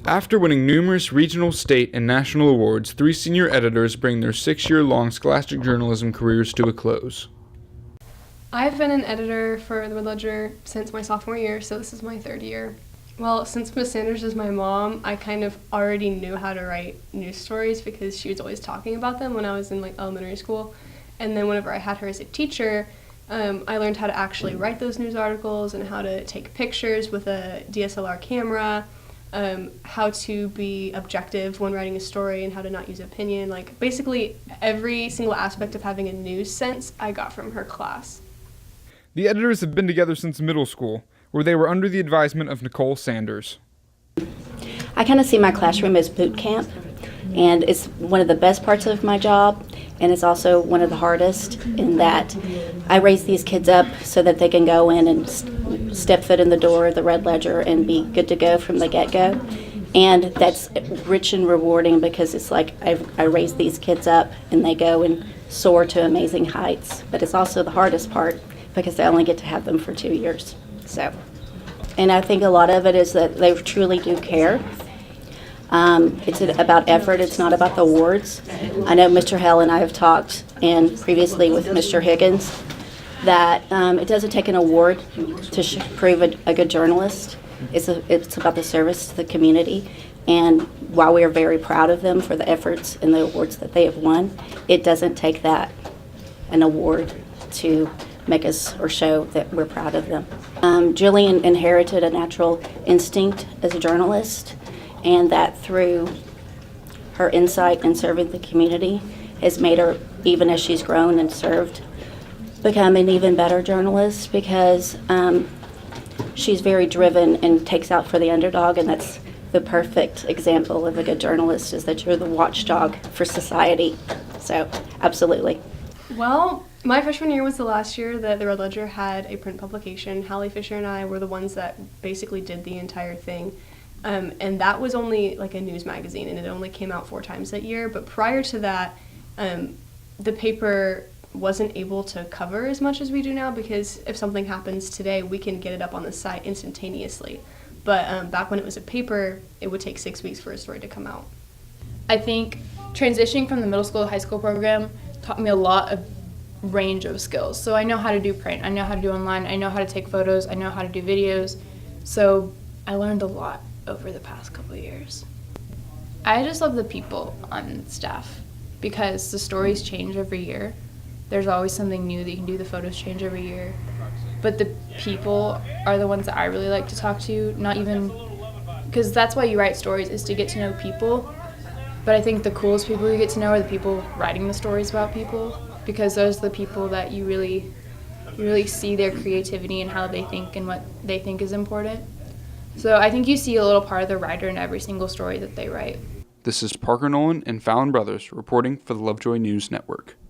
After winning numerous regional, state, and national awards, 3 senior editors bring their 6-year-long scholastic journalism careers to a close. I've been an editor for the Lovejoy since my sophomore year, so this is my 3rd year. Well, since Miss Sanders is my mom, I kind of already knew how to write news stories because she was always talking about them when I was in elementary school. And then whenever I had her as a teacher, I learned how to actually write those news articles and how to take pictures with a DSLR camera, how to be objective when writing a story and how to not use opinion. Basically every single aspect of having a news sense I got from her class. The editors have been together since middle school, where they were under the advisement of Nicole Sanders. I kind of see my classroom as boot camp, and it's one of the best parts of my job, and it's also one of the hardest in that I raise these kids up so that they can go in and step foot in the door of the Red Ledger and be good to go from the get-go. And that's rich and rewarding because it's like I raise these kids up and they go and soar to amazing heights. But it's also the hardest part because I only get to have them for 2 years. And I think a lot of it is that they truly do care. It's about effort, it's not about the awards. I know Mr. Hell and I have talked, and previously with Mr. Higgins, that it doesn't take an award to prove a good journalist. It's about the service to the community, and while we are very proud of them for the efforts and the awards that they have won, it doesn't take an award to make us or show that we're proud of them. Jillian inherited a natural instinct as a journalist, and that through her insight in serving the community has made her, even as she's grown and served, become an even better journalist because she's very driven and takes out for the underdog, and that's the perfect example of a good journalist, is that you're the watchdog for society. So, absolutely. Well, my freshman year was the last year that the Red Ledger had a print publication. Hallie Fisher and I were the ones that basically did the entire thing. And that was only a news magazine, and it only came out 4 times that year. But prior to that, the paper wasn't able to cover as much as we do now because if something happens today, we can get it up on the site instantaneously. But back when it was a paper, it would take 6 weeks for a story to come out. I think transitioning from the middle school to high school program taught me a lot of range of skills. So I know how to do print, I know how to do online, I know how to take photos, I know how to do videos. So I learned a lot over the past couple of years. I just love the people on staff because the stories change every year. There's always something new that you can do. The photos change every year. But the people are the ones that I really like to talk to, not even, because that's why you write stories, is to get to know people. But I think the coolest people you get to know are the people writing the stories about people, because those are the people that you really see their creativity and how they think and what they think is important. So I think you see a little part of the writer in every single story that they write. This is Parker Nolan and Fallon Brothers reporting for the Lovejoy News Network.